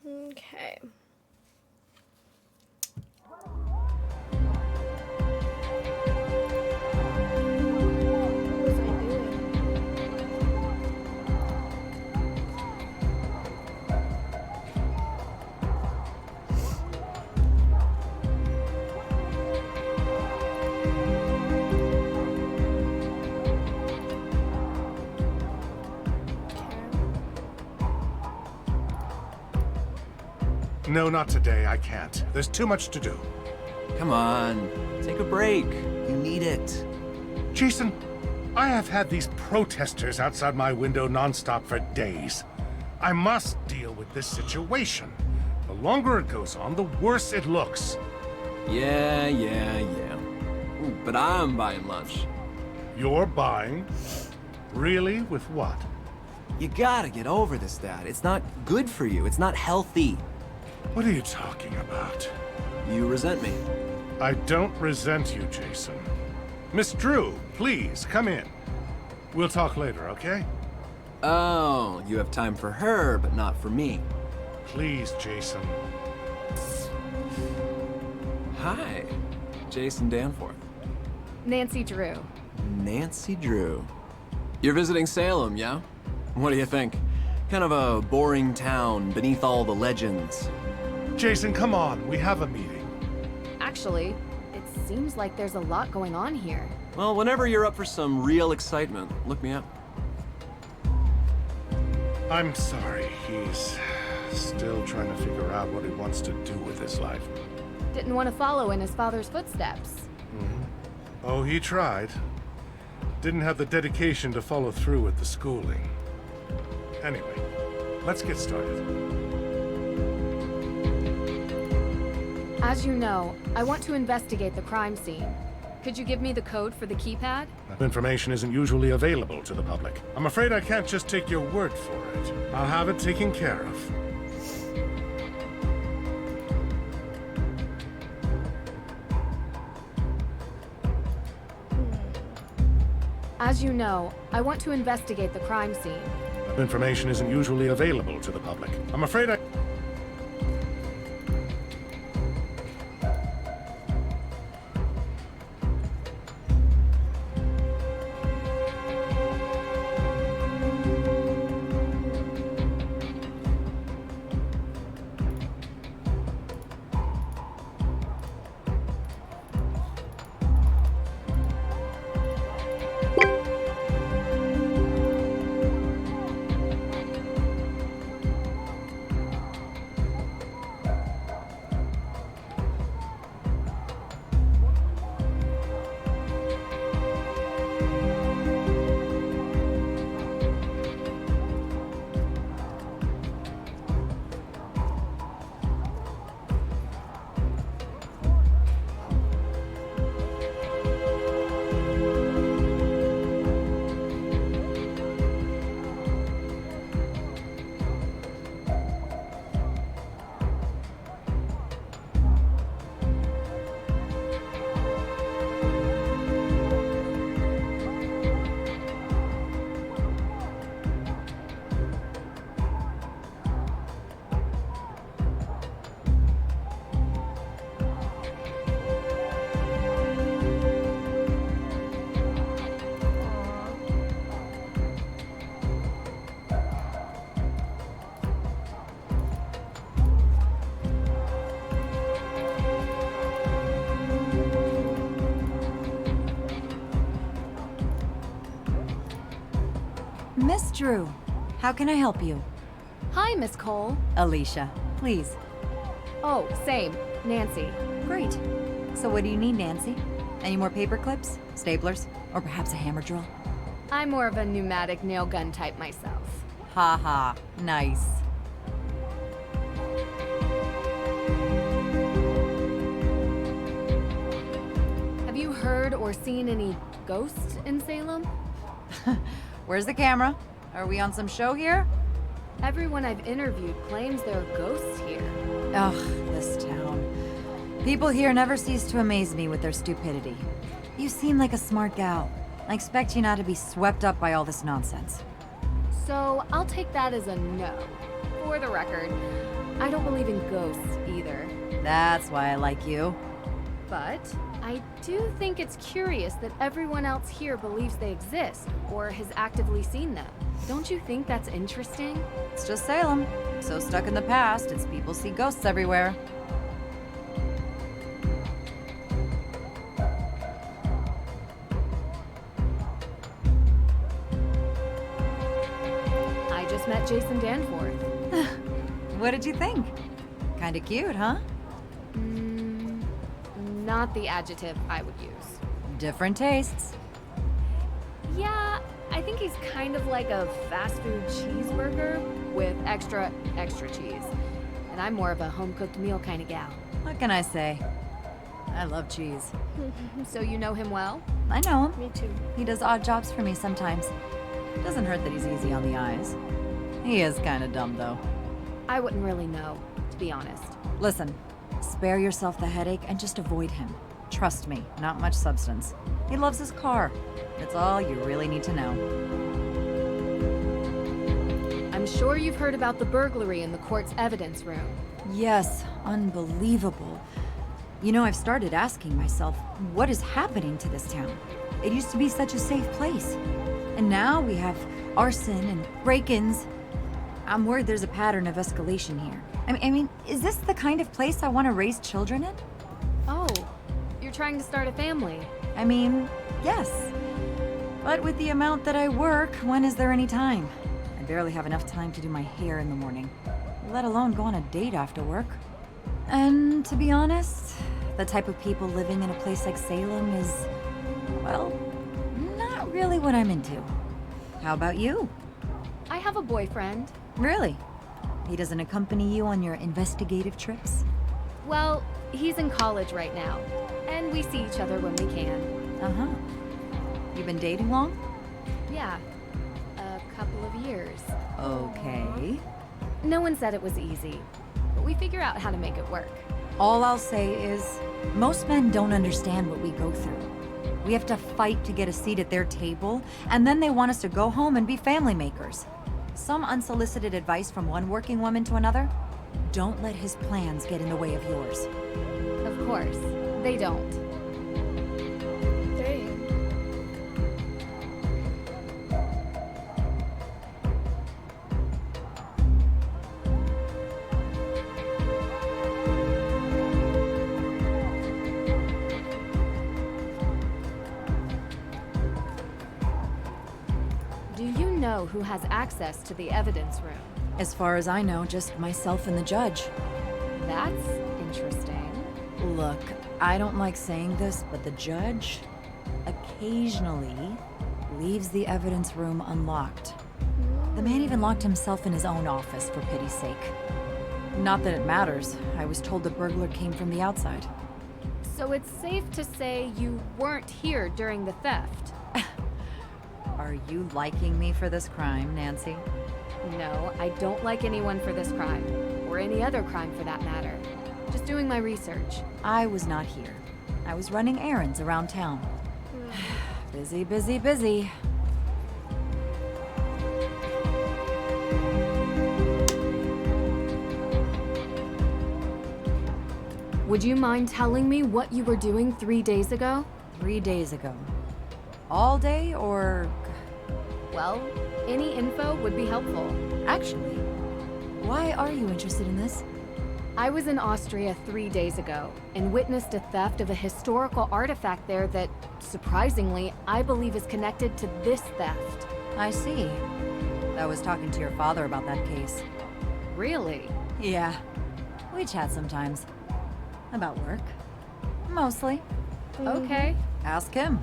Okay. No, not today. I can't. There's too much to do. Come on, take a break. You need it. Jason, I have had these protesters outside my window nonstop for days. I must deal with this situation. The longer it goes on, the worse it looks. Yeah. Ooh, but I'm buying lunch. You're buying? Really? With what? You gotta get over this, Dad. It's not good for you. It's not healthy. What are you talking about? You resent me. I don't resent you, Jason. Miss Drew, please, come in. We'll talk later, okay? Oh, you have time for her, but not for me. Please, Jason. Hi, Jason Danforth. Nancy Drew. Nancy Drew. You're visiting Salem, yeah? What do you think? Kind of a boring town beneath all the legends. Jason, come on. We have a meeting. Actually, it seems like there's a lot going on here. Well, whenever you're up for some real excitement, look me up. I'm sorry. He's still trying to figure out what he wants to do with his life. Didn't want to follow in his father's footsteps. Oh, he tried. Didn't have the dedication to follow through with the schooling. Anyway, let's get started. As you know, I want to investigate the crime scene. Could you give me the code for the keypad? That information isn't usually available to the public. I'm afraid I can't just take your word for it. I'll have it taken care of. As you know, I want to investigate the crime scene. That information isn't usually available to the public. I'm afraid I... Drew. How can I help you? Hi, Miss Cole. Alicia, please. Oh, same. Nancy. Great. So what do you need, Nancy? Any more paper clips, staplers, or perhaps a hammer drill? I'm more of a pneumatic nail gun type myself. Ha ha. Nice. Have you heard or seen any ghosts in Salem? Where's the camera? Are we on some show here? Everyone I've interviewed claims there are ghosts here. Ugh, this town. People here never cease to amaze me with their stupidity. You seem like a smart gal. I expect you not to be swept up by all this nonsense. So I'll take that as a no. For the record, I don't believe in ghosts either. That's why I like you. But I do think it's curious that everyone else here believes they exist or has actively seen them. Don't you think that's interesting? It's just Salem. So stuck in the past, its people see ghosts everywhere. I just met Jason Danforth. What did you think? Kinda cute, huh? Not the adjective I would use. Different tastes. Yeah, I think he's kind of like a fast food cheeseburger with extra cheese. And I'm more of a home-cooked meal kind of gal. What can I say? I love cheese. So you know him well? I know him. Me too. He does odd jobs for me sometimes. Doesn't hurt that he's easy on the eyes. He is kinda dumb, though. I wouldn't really know, to be honest. Listen, spare yourself the headache and just avoid him. Trust me, not much substance. He loves his car. That's all you really need to know. I'm sure you've heard about the burglary in the court's evidence room. Yes, unbelievable. You know, I've started asking myself, what is happening to this town? It used to be such a safe place. And now we have arson and break-ins. I'm worried there's a pattern of escalation here. I mean, is this the kind of place I want to raise children in? Oh, you're trying to start a family. I mean, yes. But with the amount that I work, when is there any time? I barely have enough time to do my hair in the morning, let alone go on a date after work. And to be honest, the type of people living in a place like Salem is, well, not really what I'm into. How about you? I have a boyfriend. Really? He doesn't accompany you on your investigative trips? Well, he's in college right now, and we see each other when we can. Uh-huh. You've been dating long? Yeah, a couple of years. Okay. No one said it was easy, but we figure out how to make it work. All I'll say is, most men don't understand what we go through. We have to fight to get a seat at their table, and then they want us to go home and be family makers. Some unsolicited advice from one working woman to another? Don't let his plans get in the way of yours. Of course, they don't. Do you know who has access to the evidence room? As far as I know, just myself and the judge. That's interesting. Look, I don't like saying this, but the judge occasionally leaves the evidence room unlocked. The man even locked himself in his own office, for pity's sake. Not that it matters. I was told the burglar came from the outside. So it's safe to say you weren't here during the theft? Are you liking me for this crime, Nancy? No, I don't like anyone for this crime. Or any other crime for that matter. Just doing my research. I was not here. I was running errands around town. Busy, busy, busy. Would you mind telling me what you were doing 3 days ago? 3 days ago. All day, or... Well, any info would be helpful. Actually, why are you interested in this? I was in Austria 3 days ago and witnessed a theft of a historical artifact there that, surprisingly, I believe is connected to this theft. I see. I was talking to your father about that case. Really? Yeah. We chat sometimes. About work. Mostly. Okay. Ask him.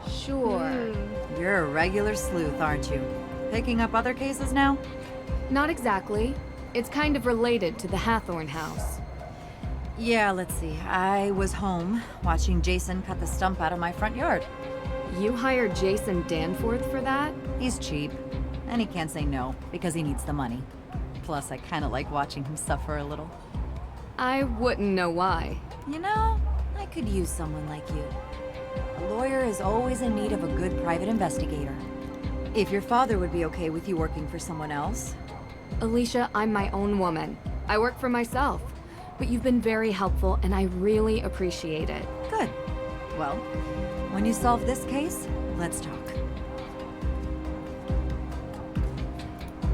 Sure. You're a regular sleuth, aren't you? Picking up other cases now? Not exactly. It's kind of related to the Hathorn house. Yeah, let's see. I was home, watching Jason cut the stump out of my front yard. You hired Jason Danforth for that? He's cheap, and he can't say no, because he needs the money. Plus, I kinda like watching him suffer a little. I wouldn't know why. You know, I could use someone like you. A lawyer is always in need of a good private investigator. If your father would be okay with you working for someone else. Alicia, I'm my own woman. I work for myself. But you've been very helpful, and I really appreciate it. Good. Well, when you solve this case, let's talk.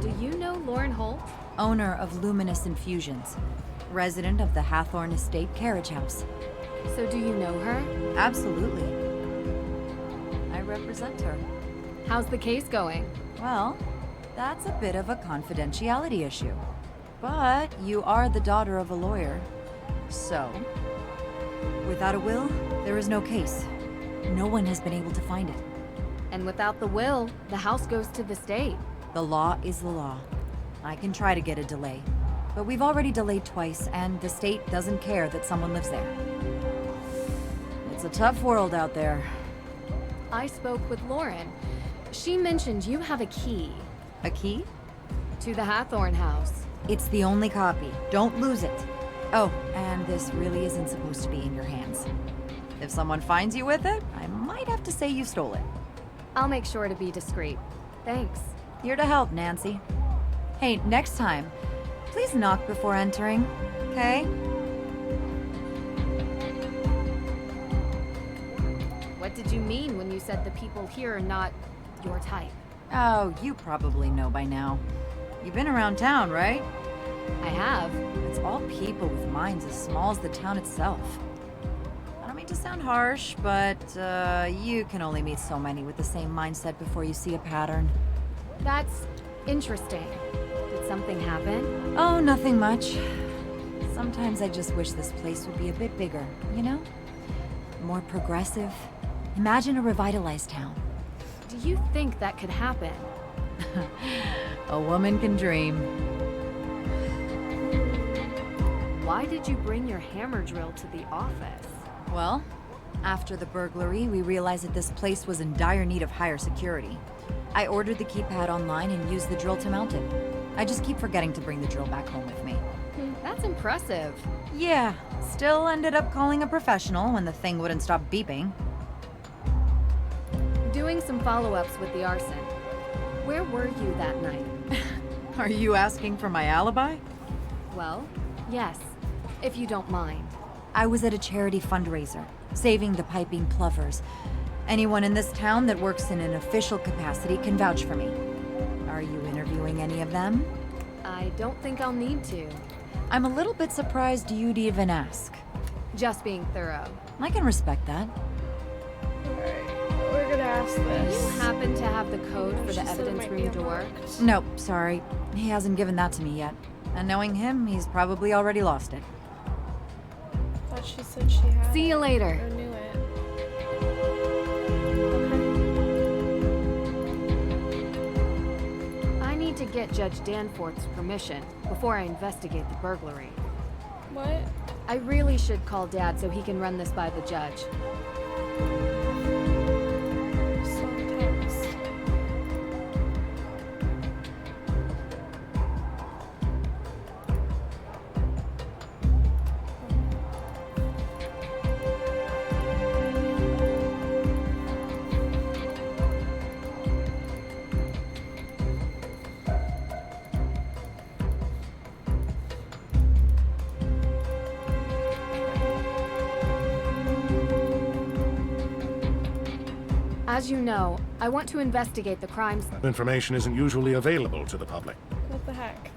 Do you know Lauren Holt? Owner of Luminous Infusions. Resident of the Hathorn Estate Carriage House. So do you know her? Absolutely. I represent her. How's the case going? Well, that's a bit of a confidentiality issue. But you are the daughter of a lawyer. So, without a will, there is no case. No one has been able to find it. And without the will, the house goes to the state. The law is the law. I can try to get a delay. But we've already delayed twice, and the state doesn't care that someone lives there. It's a tough world out there. I spoke with Lauren. She mentioned you have a key A key? to the Hathorn house. It's the only copy. Don't lose it. Oh, and this really isn't supposed to be in your hands. If someone finds you with it, I might have to say you stole it. I'll make sure to be discreet. Thanks. Here to help, Nancy. Hey, next time, please knock before entering, okay? What did you mean when you said the people here are not your type? Oh, you probably know by now. You've been around town, right? I have. It's all people with minds as small as the town itself. I don't mean to sound harsh, but you can only meet so many with the same mindset before you see a pattern. That's interesting. Did something happen? Oh, nothing much. Sometimes I just wish this place would be a bit bigger, you know? More progressive. Imagine a revitalized town. Do you think that could happen? A woman can dream. Why did you bring your hammer drill to the office? Well, after the burglary, we realized that this place was in dire need of higher security. I ordered the keypad online and used the drill to mount it. I just keep forgetting to bring the drill back home with me. That's impressive. Yeah, still ended up calling a professional when the thing wouldn't stop beeping. Doing some follow-ups with the arson. Where were you that night? Are you asking for my alibi? Well, yes, if you don't mind. I was at a charity fundraiser, saving the piping plovers. Anyone in this town that works in an official capacity can vouch for me. Are you interviewing any of them? I don't think I'll need to. I'm a little bit surprised you'd even ask. Just being thorough. I can respect that. Alright, we're gonna ask Do this. you happen to have the code for She the said it evidence might be room door? unlocked. Nope, sorry. He hasn't given that to me yet. And knowing him, he's probably already lost it. Thought she said she had See you it, later. or knew it. I need to get Judge Danforth's permission before I investigate the burglary. What? I really should call Dad so he can run this by the judge. So intense. As you know, I want to investigate the crimes. Information isn't usually available to the public. What the heck?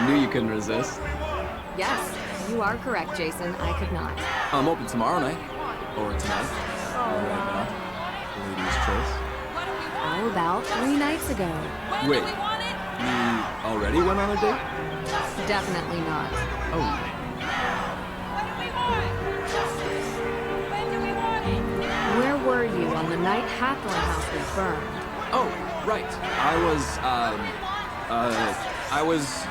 knew you couldn't resist. Yes, you are correct, Jason. I could not. I'm open tomorrow night. Or tonight. Or right now. Ladies' choice. Oh, about 3 nights ago. Wait, we already went on a date? Definitely not. Oh. Where were you on the night Hathorn House was burned? Oh, right. I was...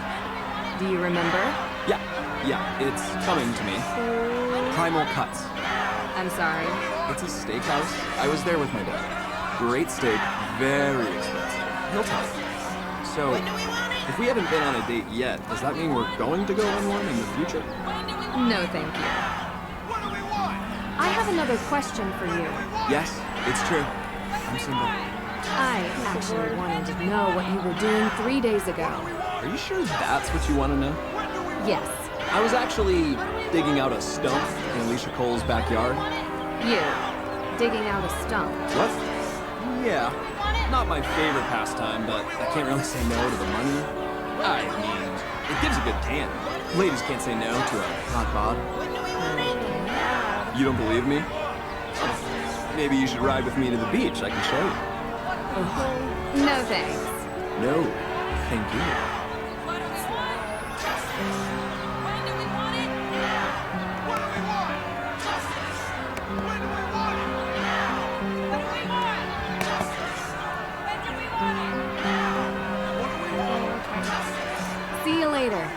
Do you remember? Yeah, it's coming to me. Primal Cuts. I'm sorry. It's a steakhouse. I was there with my dad. Great steak, very expensive. He'll tell you. So, if we haven't been on a date yet, does that mean we're going to go on one in the future? No, thank you. I have another question for you. Yes, it's true. I'm single. I actually wanted to know what you were doing 3 days ago. Are you sure that's what you want to know? Yes, I was actually digging out a stump in Alicia Cole's backyard. you. Digging out a stump. What? Yeah. Not my favorite pastime, but I can't really say no to the money. I mean, it gives a good tan. Ladies can't say no to a hot bod. You don't believe me? Maybe you should ride with me to the beach. I can show you. No thanks. No, thank you. See you later.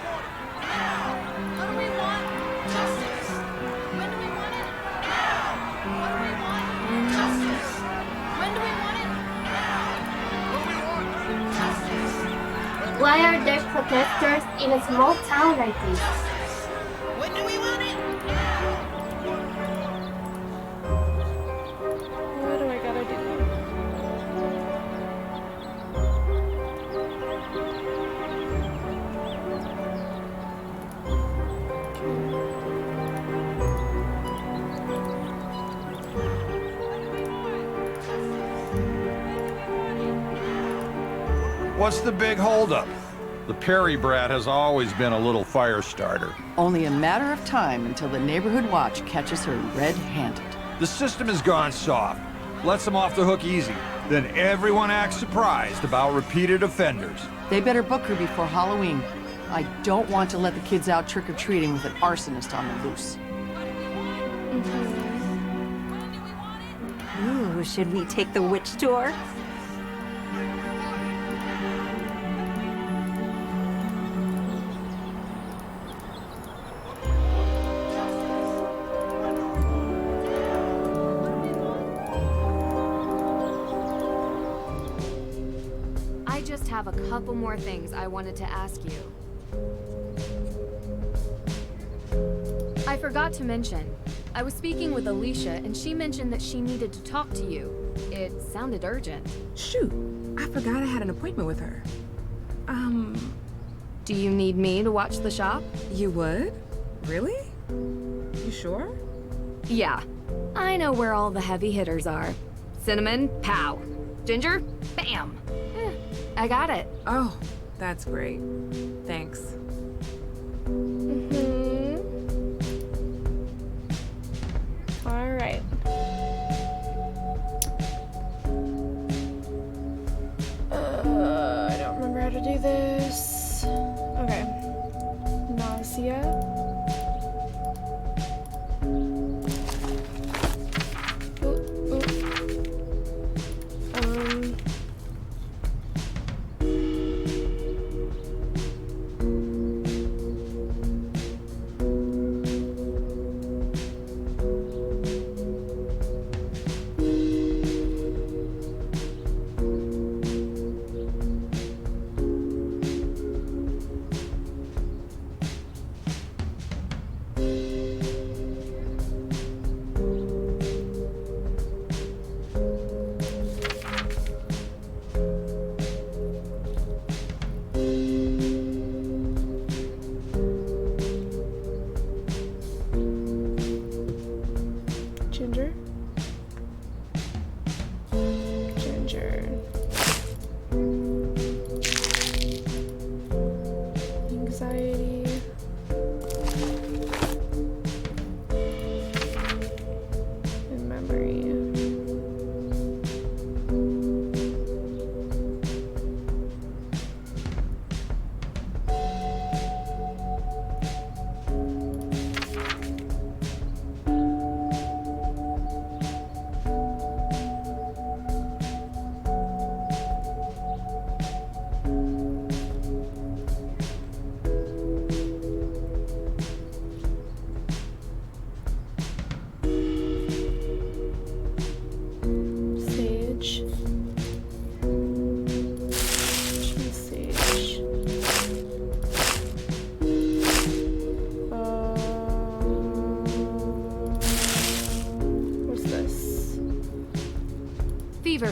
Why are there protesters in a small town like this? What do I gotta do? What's the big holdup? The Perry brat has always been a little fire starter. Only a matter of time until the neighborhood watch catches her red-handed. The system has gone soft. Lets them off the hook easy. Then everyone acts surprised about repeated offenders. They better book her before Halloween. I don't want to let the kids out trick-or-treating with an arsonist on the loose. Ooh, should we take the witch tour? I just have a couple more things I wanted to ask you. I forgot to mention, I was speaking with Alicia and she mentioned that she needed to talk to you. It sounded urgent. Shoot, I forgot I had an appointment with her. Do you need me to watch the shop? You would? Really? You sure? Yeah, I know where all the heavy hitters are. Cinnamon, pow. Ginger, bam. I got it. Oh, that's great. Thanks. All right. I don't remember how to do this. Okay. Nausea. Ooh, ooh.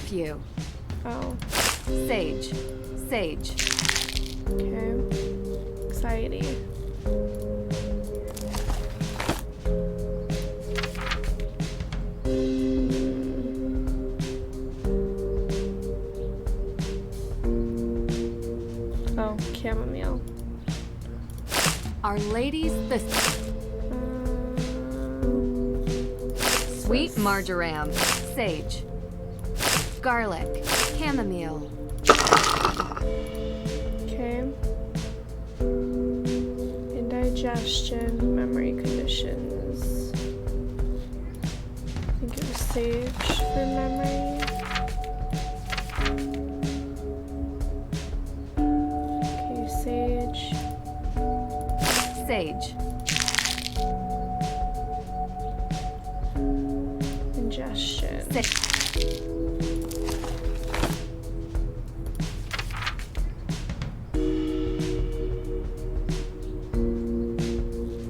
nephew. Oh, Sage. Sage. okay. Anxiety. Oh, chamomile. Our Lady's the sweet marjoram. Sage. Garlic. Chamomile. Okay. Indigestion, memory conditions. I think it was sage for memory. Okay, sage. Sage. Ingestion.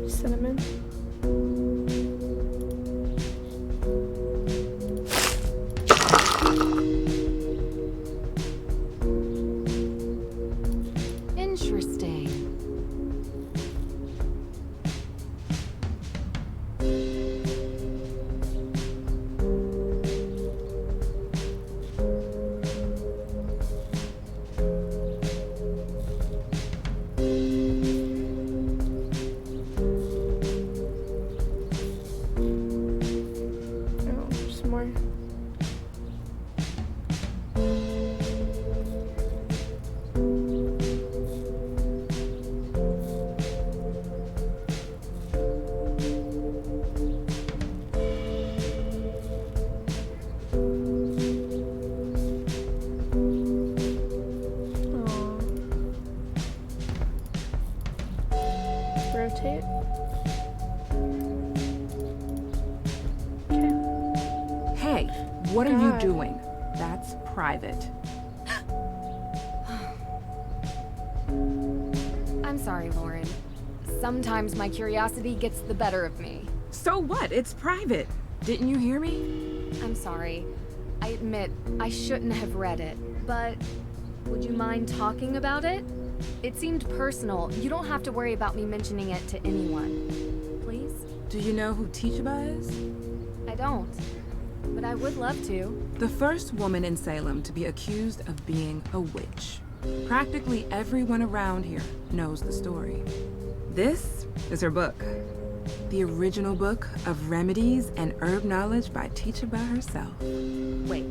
Cinnamon. Interesting. Oh, there's more. Aw. Rotate. Okay. Hey, what are you God. doing? That's private. I'm sorry, Lauren. Sometimes my curiosity gets the better of me. So what? It's private. Didn't you hear me? I'm sorry. I admit, I shouldn't have read it, but would you mind talking about it? It seemed personal. You don't have to worry about me mentioning it to anyone. Please? Do you know who Teachaba is? I don't. But I would love to. The first woman in Salem to be accused of being a witch. Practically everyone around here knows the story. This is her book. The original book of remedies and herb knowledge by Teachaba herself. Wait,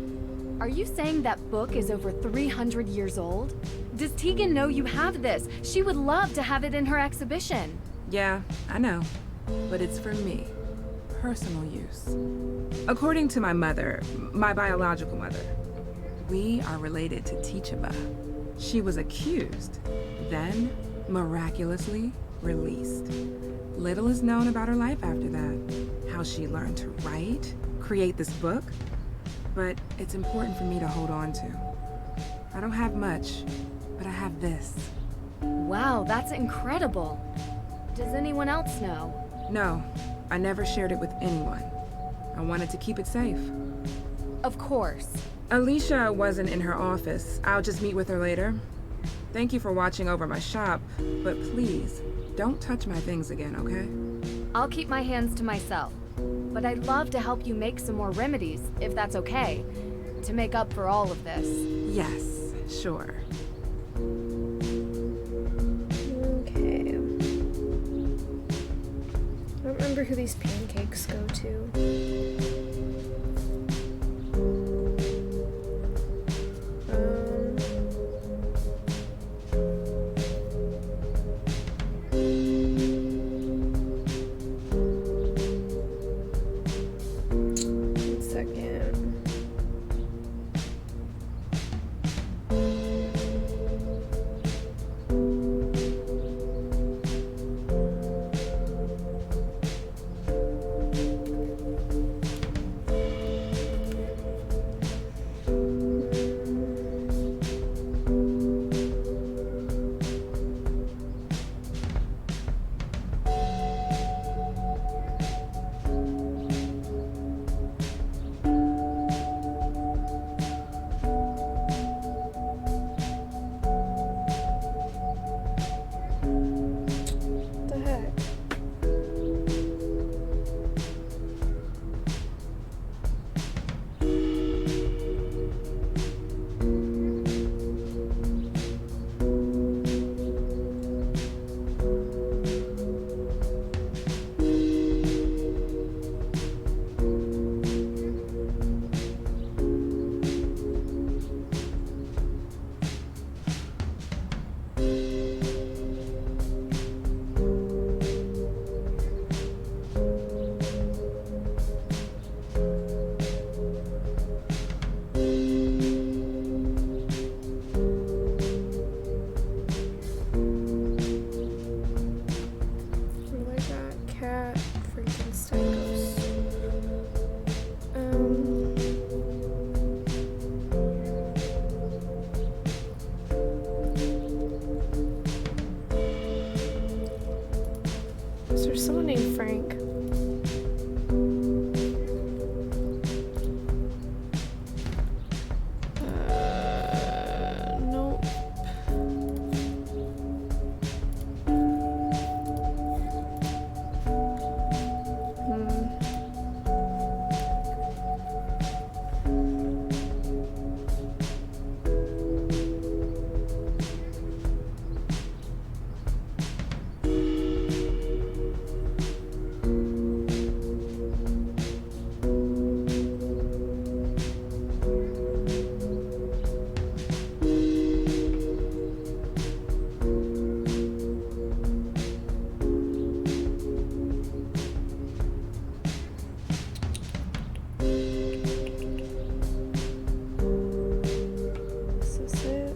are you saying that book is over 300 years old? Does Tegan know you have this? She would love to have it in her exhibition. Yeah, I know. But it's for me. Personal use. According to my mother, my biological mother, we are related to Teachaba. She was accused, then miraculously released. Little is known about her life after that. How she learned to write, create this book. But it's important for me to hold on to. I don't have much, but I have this. Wow, that's incredible. Does anyone else know? No, I never shared it with anyone. I wanted to keep it safe. Of course. Alicia wasn't in her office. I'll just meet with her later. Thank you for watching over my shop, but please, don't touch my things again, okay? I'll keep my hands to myself. But I'd love to help you make some more remedies, if that's okay, to make up for all of this. Yes, sure. Okay. I don't remember who these pancakes go to. One second. someone named Frank. Nope. Is this it?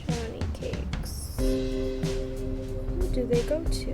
Johnny Cakes. Who do they go to?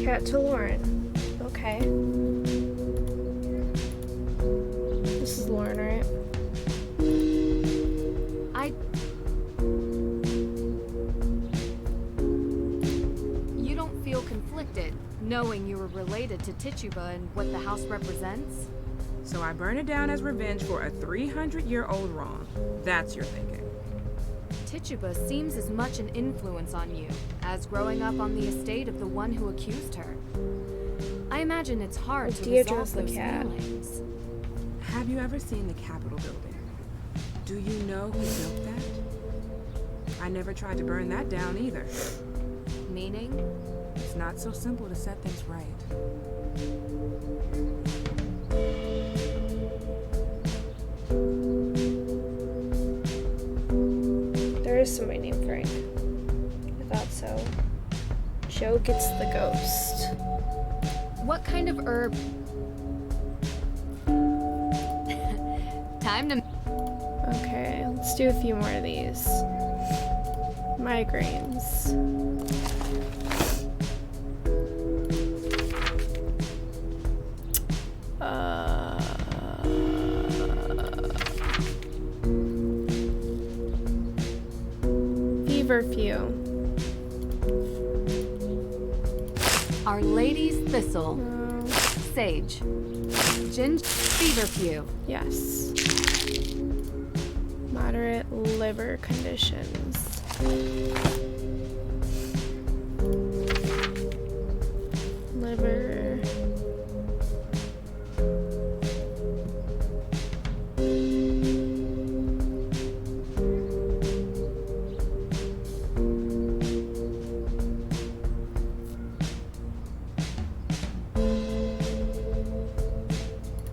Cat to Lauren. Okay. This is Lauren, right? You don't feel conflicted, knowing you were related to Tituba and what the house represents? So I burn it down as revenge for a 300-year-old wrong. That's your thinking. Tituba seems as much an influence on you as growing up on the estate of the one who accused her. I imagine it's hard to Deirdre's resolve the those cat. feelings. Have you ever seen the Capitol building? Do you know who built that? I never tried to burn that down either. Meaning? It's not so simple to set things right. There is somebody named Frank. I thought so. Joe gets the ghost. What kind of herb? Time to... Okay, let's do a few more of these. Migraines. Feverfew. Our Lady's Thistle. No. Sage. Ginger. Feverfew. Yes. Moderate liver conditions. Liver.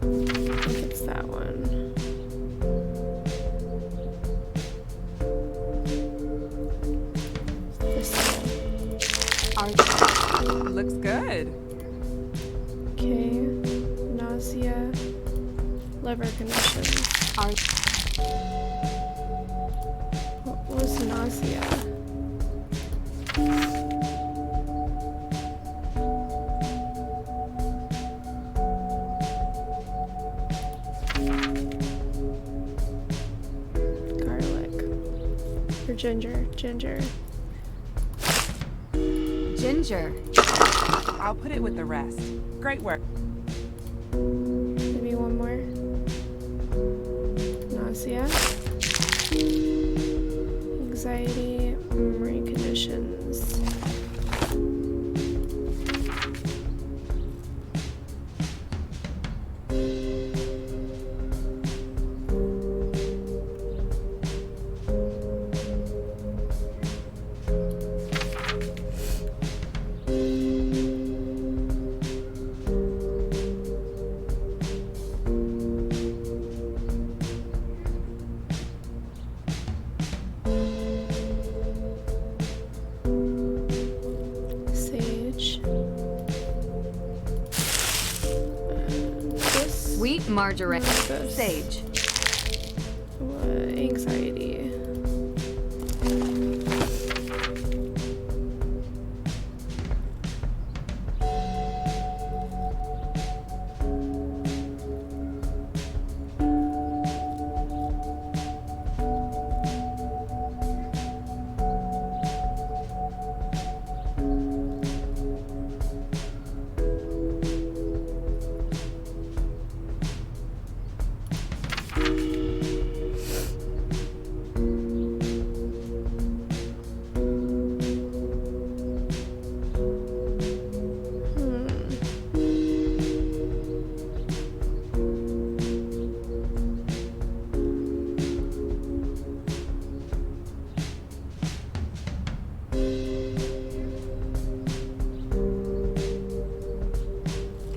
I think it's that one. This one. Looks good. Okay. Nausea. Liver conditions. What was nausea? Garlic. Or ginger. Ginger. Ginger. I'll put it with the rest. Great work. Maybe one more. Nausea. Anxiety. Memory conditions. Sage. This. Sweet margarine. This. Sage. Anxiety.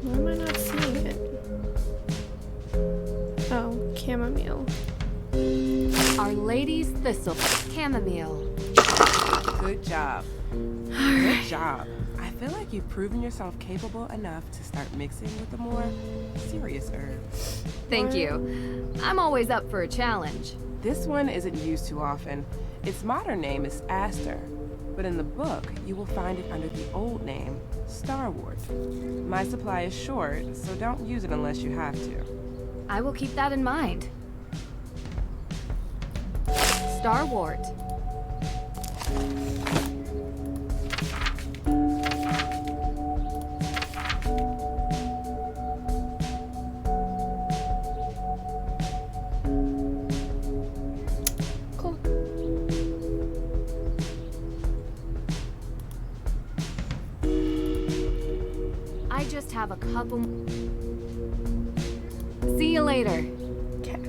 Why am I not seeing it? Oh, chamomile. Our Lady's Thistle. Chamomile. Good job. Good job. I feel like you've proven yourself capable enough to start mixing with the more serious herbs. Thank you. I'm always up for a challenge. This one isn't used too often. Its modern name is aster, but in the book, you will find it under the old name, starwort. My supply is short, so don't use it unless you have to. I will keep that in mind. Starwort. Cool. I just have a couple. See you later. Okay.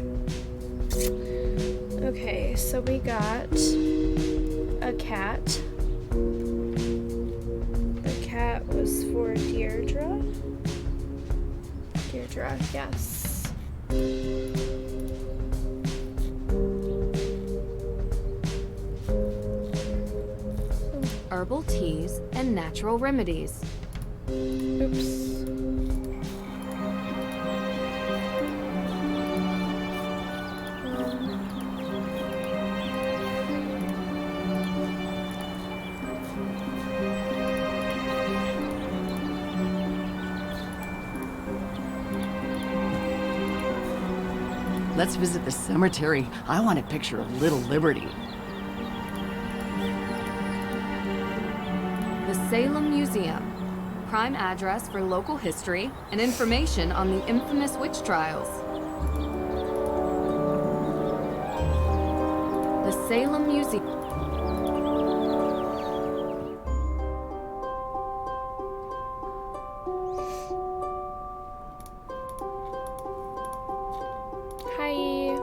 Okay, so we got a cat. The cat was for Deirdre. Deirdre, yes. Herbal teas and natural remedies. Oops. Let's visit the cemetery. I want a picture of Little Liberty. The Salem Museum. Prime address for local history and information on the infamous witch trials. The Salem Museum.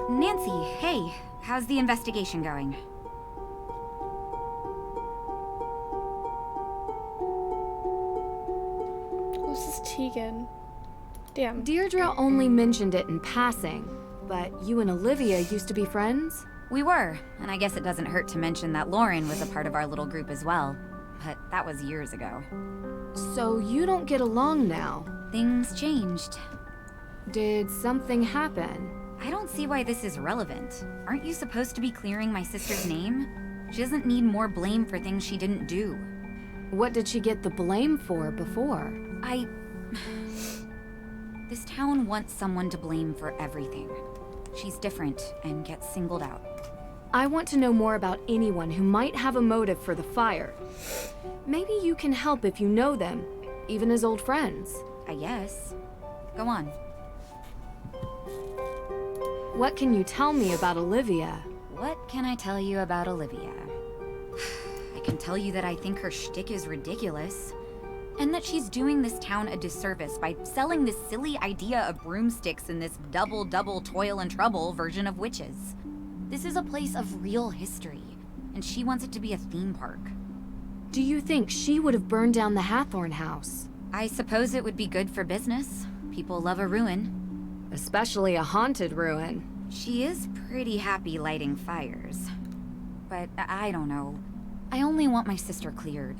Nancy, hey. How's the investigation going? This is Tegan. Damn. Deirdre only mentioned it in passing, but you and Olivia used to be friends? We were, and I guess it doesn't hurt to mention that Lauren was a part of our little group as well. But that was years ago. So you don't get along now? Things changed. Did something happen? I don't see why this is relevant. Aren't you supposed to be clearing my sister's name? She doesn't need more blame for things she didn't do. What did she get the blame for before? This town wants someone to blame for everything. She's different and gets singled out. I want to know more about anyone who might have a motive for the fire. Maybe you can help if you know them, even as old friends. I guess. Go on. What can you tell me about Olivia? What can I tell you about Olivia? I can tell you that I think her shtick is ridiculous. And that she's doing this town a disservice by selling this silly idea of broomsticks in this double toil and trouble version of witches. This is a place of real history, and she wants it to be a theme park. Do you think she would have burned down the Hathorn house? I suppose it would be good for business. People love a ruin. Especially a haunted ruin. She is pretty happy lighting fires. But I don't know. I only want my sister cleared.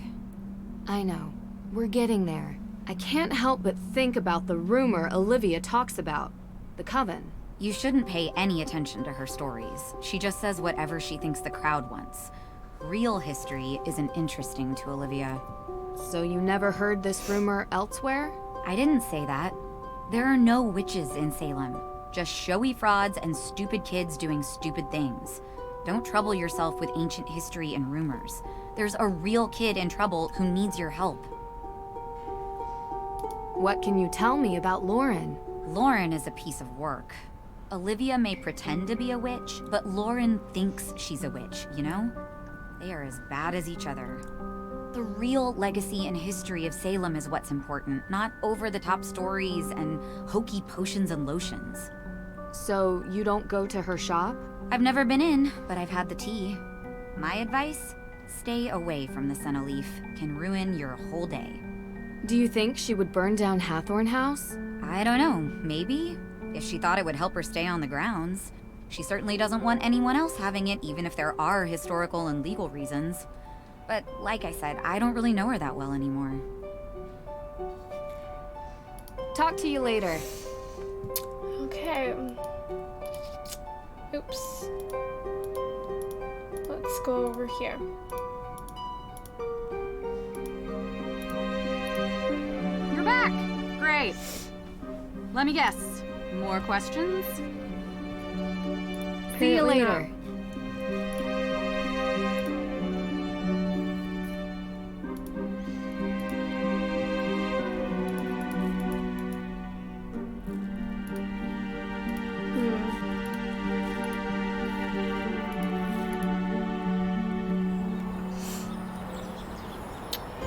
I know. We're getting there. I can't help but think about the rumor Olivia talks about. The coven. You shouldn't pay any attention to her stories. She just says whatever she thinks the crowd wants. Real history isn't interesting to Olivia. So you never heard this rumor elsewhere? I didn't say that. There are no witches in Salem. Just showy frauds and stupid kids doing stupid things. Don't trouble yourself with ancient history and rumors. There's a real kid in trouble who needs your help. What can you tell me about Lauren? Lauren is a piece of work. Olivia may pretend to be a witch, but Lauren thinks she's a witch, you know? They are as bad as each other. The real legacy and history of Salem is what's important, not over-the-top stories and hokey potions and lotions. So you don't go to her shop? I've never been in, but I've had the tea. My advice? Stay away from the Senna Leaf. Can ruin your whole day. Do you think she would burn down Hathorn House? I don't know. Maybe. If she thought it would help her stay on the grounds. She certainly doesn't want anyone else having it, even if there are historical and legal reasons. But like I said, I don't really know her that well anymore. Talk to you later. Okay. Oops. Let's go over here. You're back! Great. Let me guess. More questions? See you later.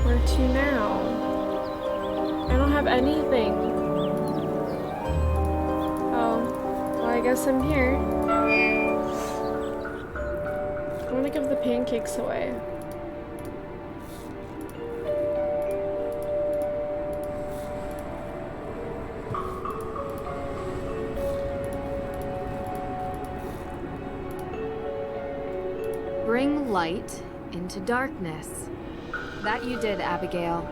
Where to now? I don't have anything. Oh, well, I guess I'm here. I want to give the pancakes away. Bring light into darkness. That you did, Abigail.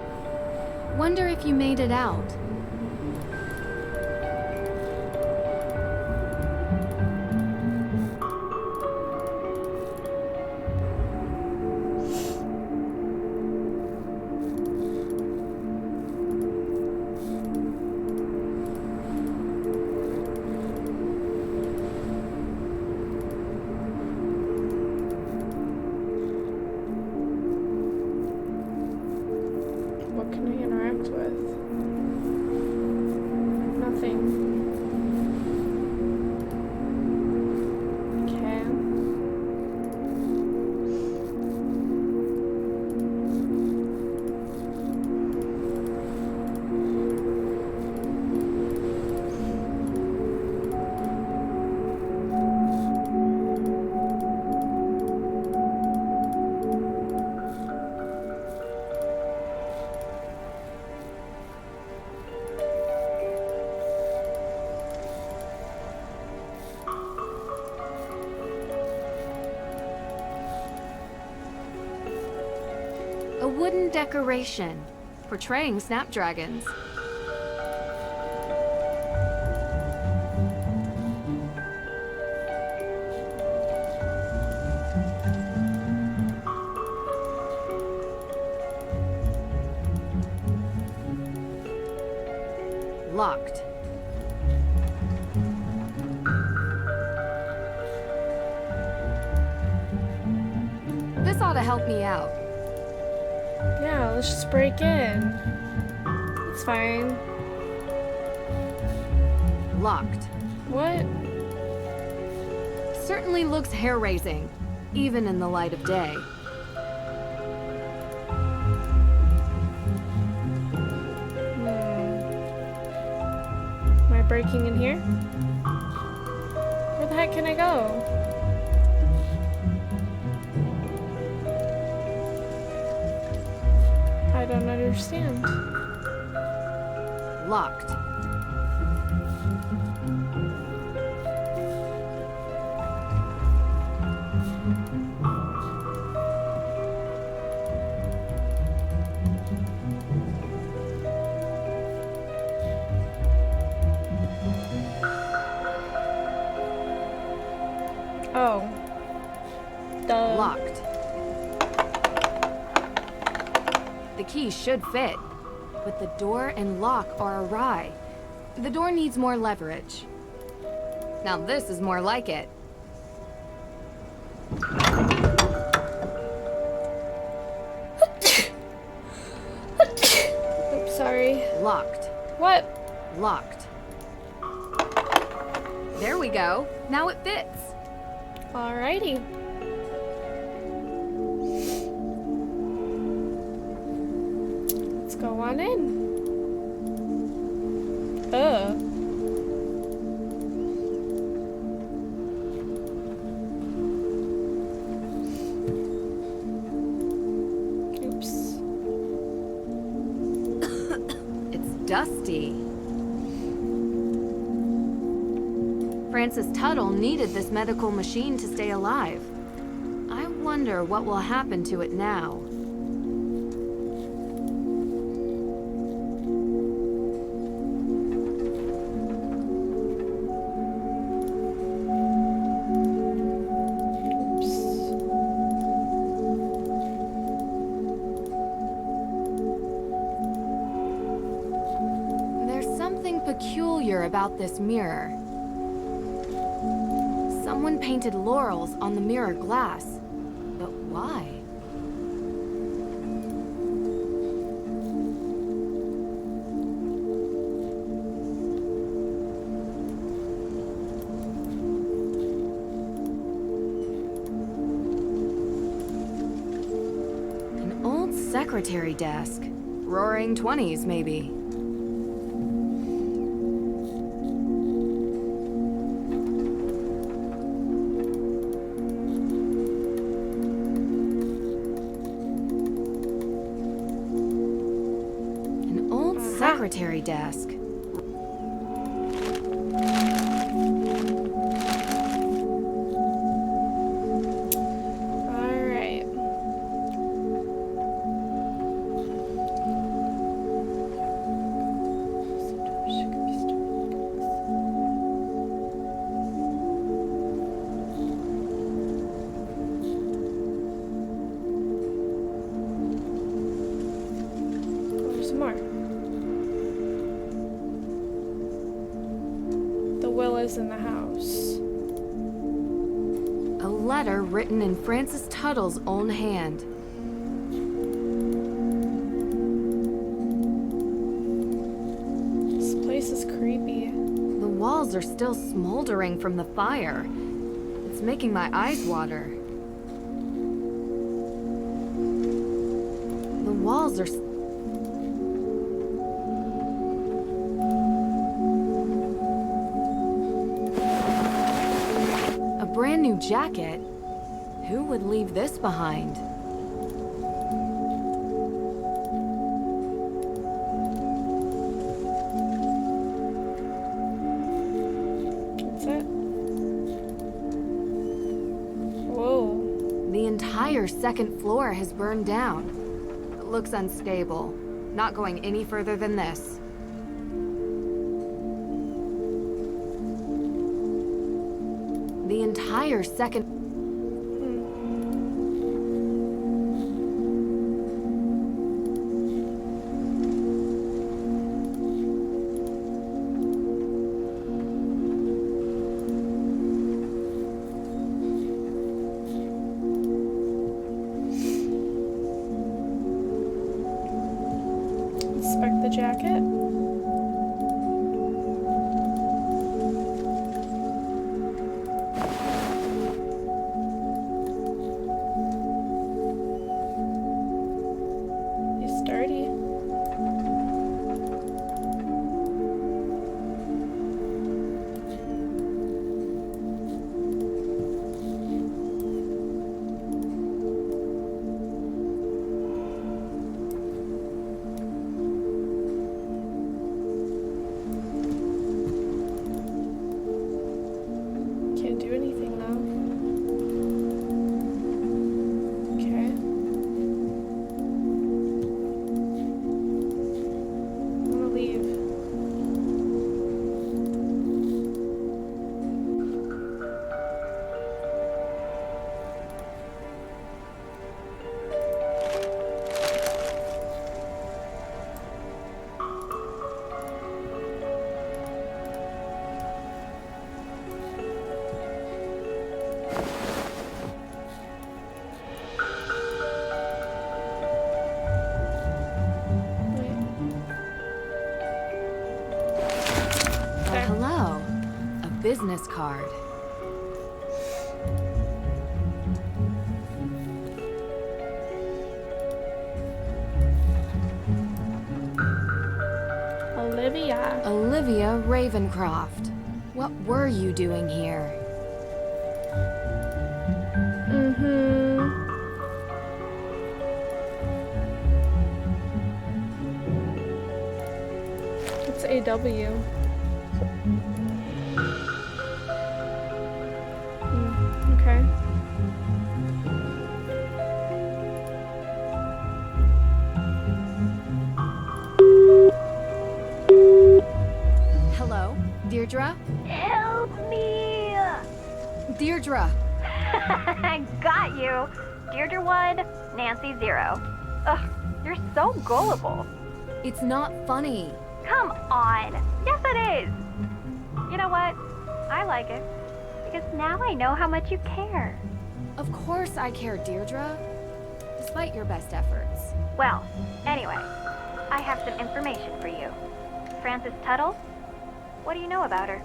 Wonder if you made it out. What can I interact with? wooden decoration portraying snapdragons. Locked. This ought to help me out. Yeah, let's just break in. It's fine. Locked. What? Certainly looks hair-raising, even in the light of day. Am I breaking in here? Where the heck can I go? I don't understand. Locked. Oh. Duh. Locked. The key should fit, but the door and lock are awry. The door needs more leverage. Now this is more like it. Oops, sorry. Locked. What? Locked. There we go. Now it fits. Alrighty. Let's go on in. Oops. It's dusty. Francis Tuttle needed this medical machine to stay alive. I wonder what will happen to it now. There's something peculiar about this mirror. Someone painted laurels on the mirror glass. But why? An old secretary desk. Roaring 20s, maybe. Secretary desk. All right. There's more. The will is in the house. A letter written in Francis Tuttle's own hand. This place is creepy. The walls are still smoldering from the fire. It's making my eyes water. The walls are... A brand new jacket? Who would leave this behind? That's it. Whoa. The entire second floor has burned down. looks unstable. Not going any further than this. The entire second... Inspect the jacket. He's sturdy. Can't do anything though. Okay. I'm gonna leave. Oh, hello. A business card. Olivia. Olivia Ravencroft. What were you doing here? It's AW. Okay. Hello? Deirdre? Help me! Deirdre! I got you. Deirdre 1, Nancy 0. Ugh, you're so gullible. It's not funny. Come on. Yes, it is. You know what? I like it. Because now I know how much you care. Of course I care, Deirdre. Despite your best efforts. Well, anyway, I have some information for you. Frances Tuttle? What do you know about her?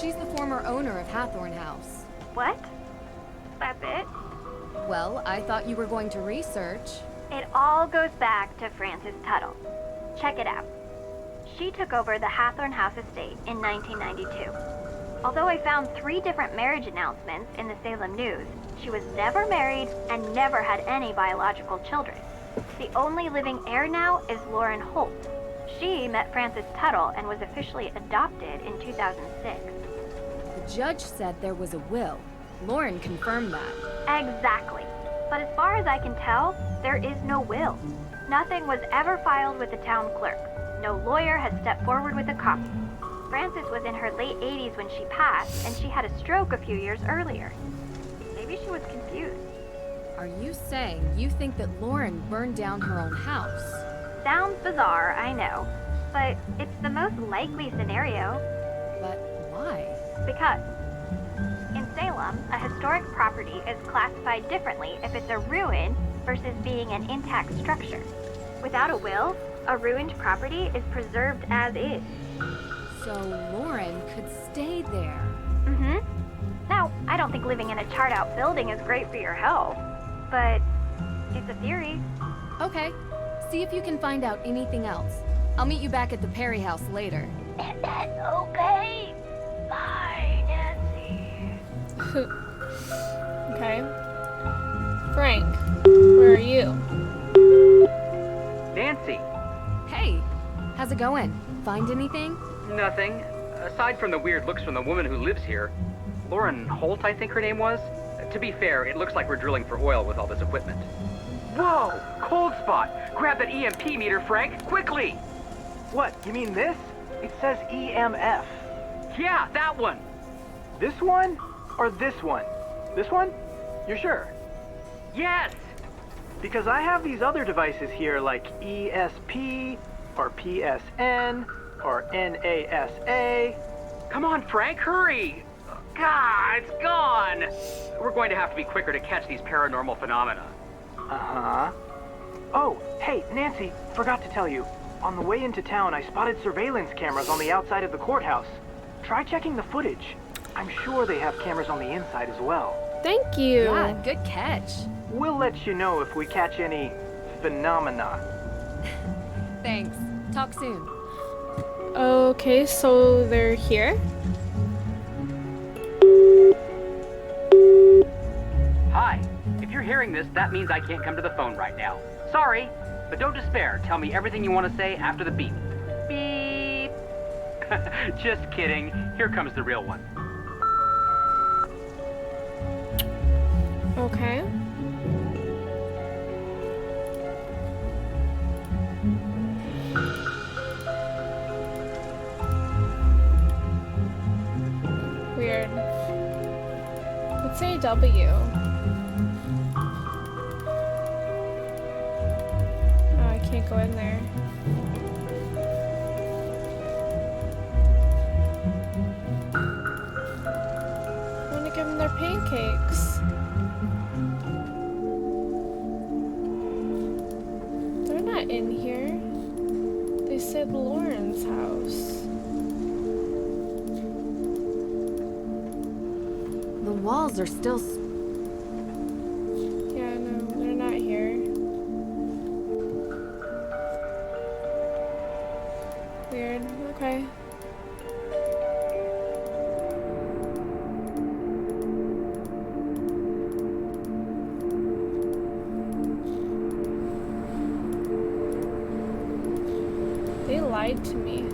She's the former owner of Hathorn House. What? That's it? Well, I thought you were going to research. It all goes back to Frances Tuttle. Check it out. She took over the Hathorn House estate in 1992. Although I found 3 different marriage announcements in the Salem News, she was never married and never had any biological children. The only living heir now is Lauren Holt. She met Frances Tuttle and was officially adopted in 2006. The judge said there was a will. Lauren confirmed that. Exactly. But as far as I can tell, there is no will. Nothing was ever filed with the town clerk. No lawyer has stepped forward with a copy. Frances was in her late 80s when she passed, and she had a stroke a few years earlier. Maybe she was confused. Are you saying you think that Lauren burned down her own house? Sounds bizarre, I know, but it's the most likely scenario. But why? Because in Salem, a historic property is classified differently if it's a ruin versus being an intact structure. Without a will, a ruined property is preserved as is. So Lauren could stay there. Mm-hmm. Now, I don't think living in a charred-out building is great for your health, but it's a theory. Okay. See if you can find out anything else. I'll meet you back at the Perry house later. Okay. Bye, Nancy. Okay. Frank, where are you? Nancy. Hey, how's it going? Find anything? Nothing. Aside from the weird looks from the woman who lives here. Lauren Holt, I think her name was. To be fair, it looks like we're drilling for oil with all this equipment. Whoa! Cold spot! Grab that EMP meter, Frank, quickly! What, you mean this? It says EMF. Yeah, that one! This one? Or this one? This one? You're sure? Yes! Because I have these other devices here like ESP, or PSN, or NASA. Come on, Frank, hurry! God, it's gone! We're going to have to be quicker to catch these paranormal phenomena. Uh-huh. Oh, hey, Nancy, forgot to tell you. On the way into town, I spotted surveillance cameras on the outside of the courthouse. Try checking the footage. I'm sure they have cameras on the inside as well. Thank you. Yeah, good catch. We'll let you know if we catch any phenomena. Thanks. Talk soon. Okay, so they're here? Hi. If you're hearing this, that means I can't come to the phone right now. Sorry, but don't despair. Tell me everything you want to say after the beep. Beep. Just kidding. Here comes the real one. Okay. Weird. Let's say W. Oh, I can't go in there. I want to give them their pancakes. They're not in here. They said Lauren's house. The walls are still... Yeah, no, they're not here. Weird. Okay. They lied to me.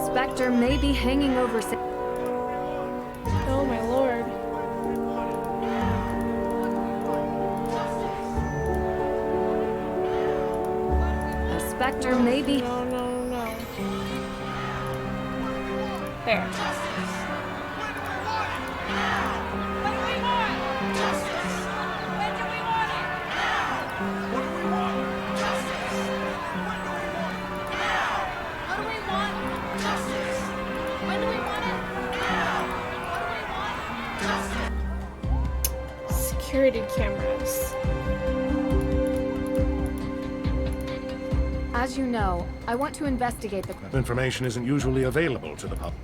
Spectre may be hanging over... Oh my lord. A specter may be... No, no, no. There. Security cameras. As you know, I want to investigate the... Information isn't usually available to the public.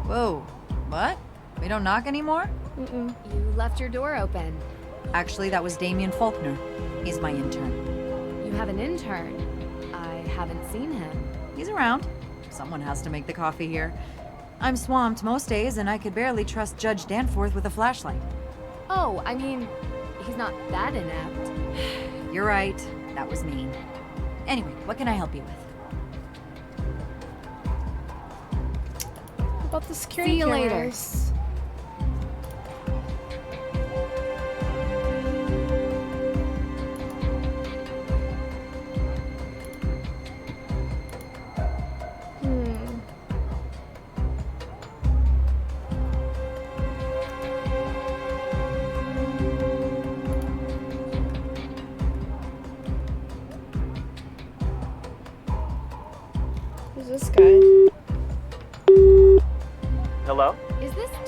Whoa, what? We don't knock anymore? Mm-mm. You left your door open. Actually, that was Damien Faulkner. He's my intern. You have an intern. I haven't seen him. He's around. Someone has to make the coffee here. I'm swamped most days, and I could barely trust Judge Danforth with a flashlight. Oh, I mean, he's not that inept. You're right. That was mean. Anyway, what can I help you with? What about the security See you later. cameras?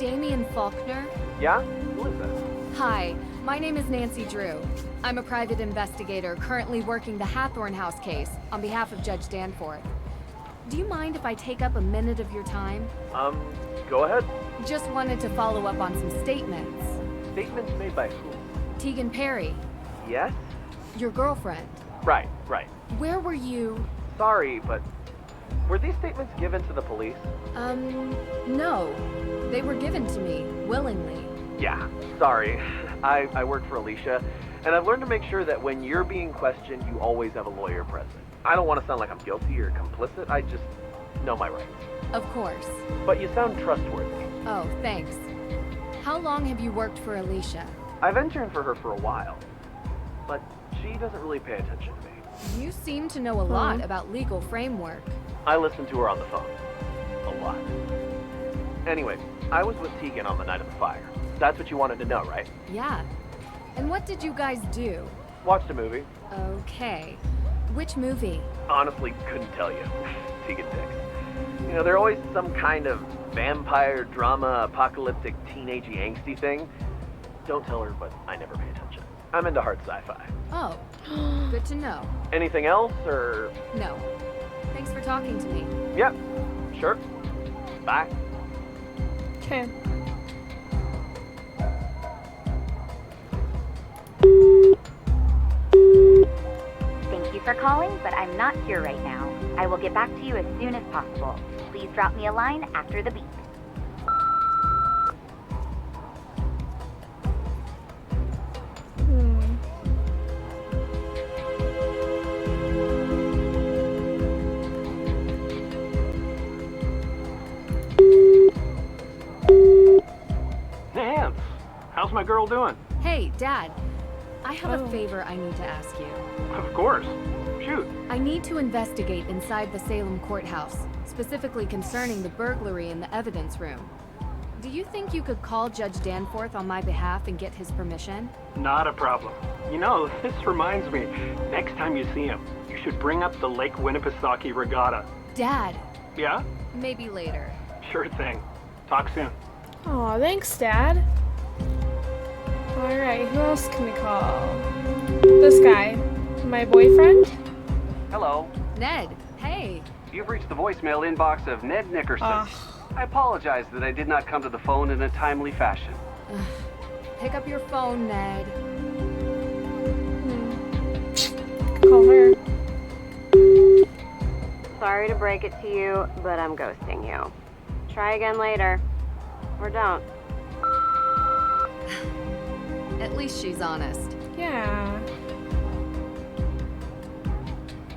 Damien Faulkner? Yeah? Who is this? Hi, my name is Nancy Drew. I'm a private investigator currently working the Hathorn House case on behalf of Judge Danforth. Do you mind if I take up a minute of your time? Go ahead. Just wanted to follow up on some statements. Statements made by who? Tegan Perry, Yes? your girlfriend. Right. Where were you? Sorry, but were these statements given to the police? No. They were given to me, willingly. Yeah, sorry. I work for Alicia, and I've learned to make sure that when you're being questioned, you always have a lawyer present. I don't want to sound like I'm guilty or complicit, I just know my rights. Of course. But you sound trustworthy. Oh, thanks. How long have you worked for Alicia? I've interned for her for a while, but she doesn't really pay attention to me. You seem to know a lot about legal framework. I listen to her on the phone. A lot. Anyway, I was with Tegan on the night of the fire. That's what you wanted to know, right? Yeah. And what did you guys do? Watched a movie. Okay. Which movie? Honestly, couldn't tell you. Tegan picks. You know, they're always some kind of vampire, drama, apocalyptic, teenagey, angsty thing. Don't tell her, but I never pay attention. I'm into hard sci-fi. Oh, good to know. Anything else, or...? No. Thanks for talking to me. Yep, sure. Bye. Okay. Thank you for calling, but I'm not here right now. I will get back to you as soon as possible. Please drop me a line after the beep. Nance, how's my girl doing? Hey, Dad. I have a favor I need to ask you. Of course. Shoot. I need to investigate inside the Salem courthouse, specifically concerning the burglary in the evidence room. Do you think you could call Judge Danforth on my behalf and get his permission? Not a problem. You know, this reminds me, next time you see him, you should bring up the Lake Winnipesaukee Regatta. Dad. Yeah? Maybe later. Sure thing. Talk soon. Aw, thanks, Dad. Alright, who else can we call? This guy. My boyfriend? Hello. Ned, hey. You've reached the voicemail inbox of Ned Nickerson. I apologize that I did not come to the phone in a timely fashion. Pick up your phone, Ned. Call her. Sorry to break it to you, but I'm ghosting you. Try again later. Or don't. At least she's honest. Yeah.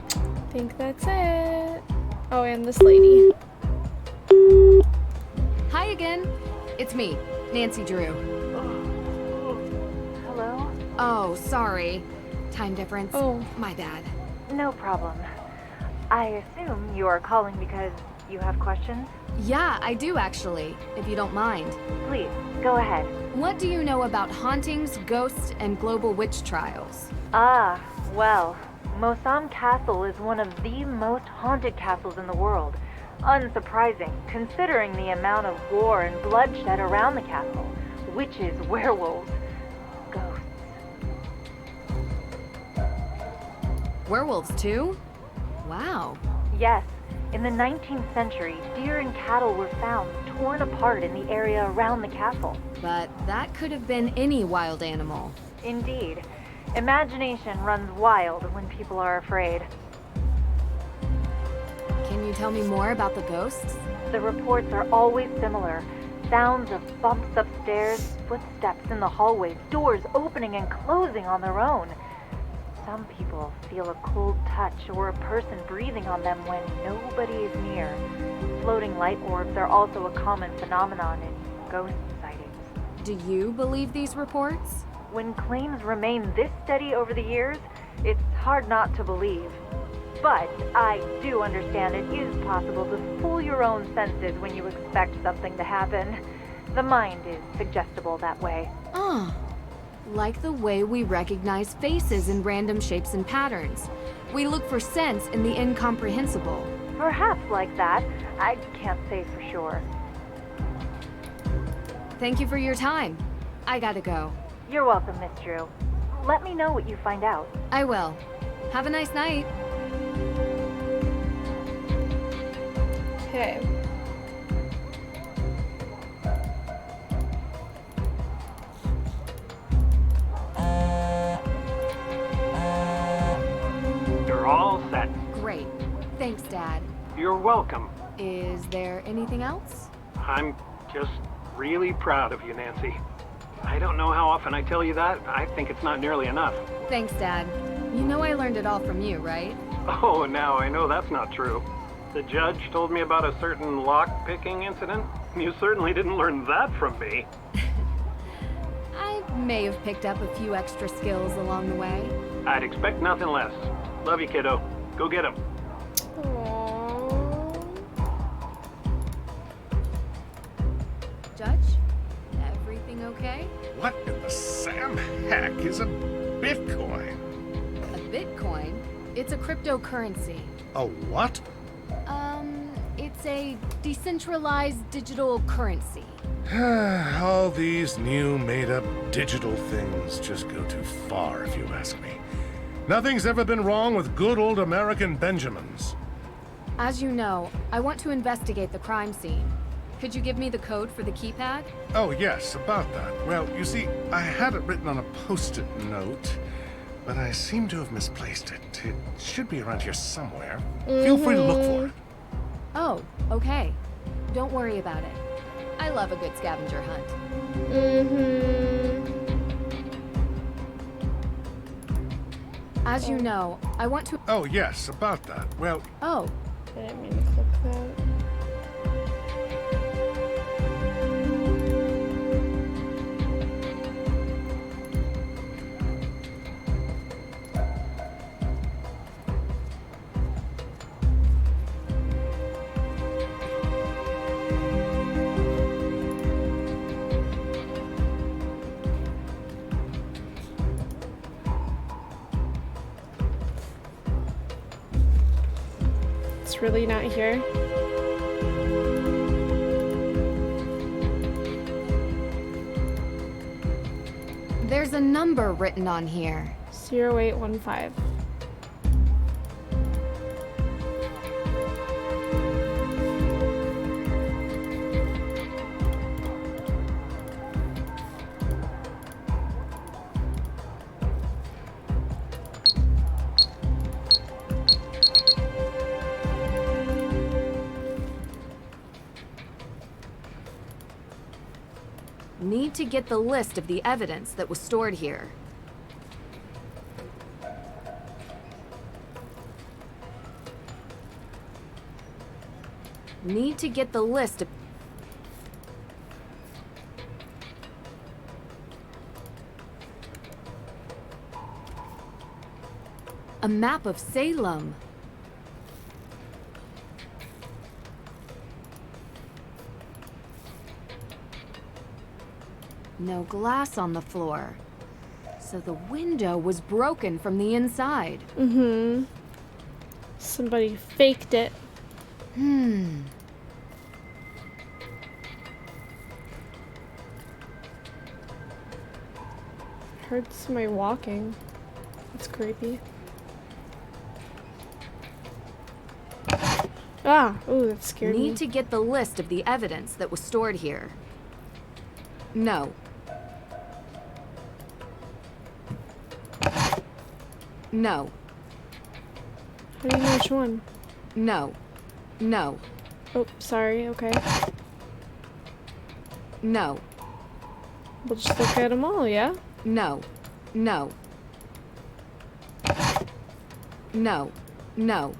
I think that's it. Oh, and this lady. Hi again. It's me, Nancy Drew. Hello? Oh, sorry. Time difference. Oh. My bad. No problem. I assume you are calling because you have questions? Yeah, I do actually, if you don't mind. Please, go ahead. What do you know about hauntings, ghosts, and global witch trials? Ah, well, Mosam Castle is one of the most haunted castles in the world. Unsurprising, considering the amount of gore and bloodshed around the castle. Witches, werewolves, ghosts. Werewolves too? Wow. Yes, in the 19th century, deer and cattle were found torn apart in the area around the castle. But that could have been any wild animal. Indeed. Imagination runs wild when people are afraid. Can you tell me more about the ghosts? The reports are always similar. Sounds of bumps upstairs, footsteps in the hallways, doors opening and closing on their own. Some people feel a cold touch or a person breathing on them when nobody is near. Floating light orbs are also a common phenomenon in ghost sightings. Do you believe these reports? When claims remain this steady over the years, it's hard not to believe. But I do understand it is possible to fool your own senses when you expect something to happen. The mind is suggestible that way. Ah, like the way we recognize faces in random shapes and patterns. We look for sense in the incomprehensible. Perhaps like that. I can't say for sure. Thank you for your time. I gotta go. You're welcome, Miss Drew. Let me know what you find out. I will. Have a nice night. Okay. You're all set. Great. Thanks, Dad. You're welcome. Is there anything else? I'm just really proud of you, Nancy. I don't know how often I tell you that. I think it's not nearly enough. Thanks, Dad. You know I learned it all from you, right? Oh, now I know that's not true. The judge told me about a certain lock-picking incident. You certainly didn't learn that from me. I may have picked up a few extra skills along the way. I'd expect nothing less. Love you, kiddo. Go get him. Judge? Everything okay? What in the Sam heck is a Bitcoin? A Bitcoin? It's a cryptocurrency. A what? It's a decentralized digital currency. All these new made-up digital things just go too far, if you ask me. Nothing's ever been wrong with good old American Benjamins. As you know, I want to investigate the crime scene. Could you give me the code for the keypad? Oh, yes, about that. Well, you see, I had it written on a post-it note, but I seem to have misplaced it. It should be around here somewhere. Feel free to look for it. Oh, okay. Don't worry about it. I love a good scavenger hunt. As you know, I want to... Oh, yes, about that. Well... Oh. I didn't mean to click that. It's really not here. There's a number written on here. 0815. Need to get the list of the evidence that was stored here. Need to get the list of... A map of Salem. No glass on the floor. So the window was broken from the inside. Somebody faked it. Heard somebody walking. That's creepy. Ah, ooh, that scared me. Need to get the list of the evidence that was stored here. No. No. How do you know which one? No. No. Oh, sorry, okay. No. We'll just look at them all, yeah? No. No. No. No.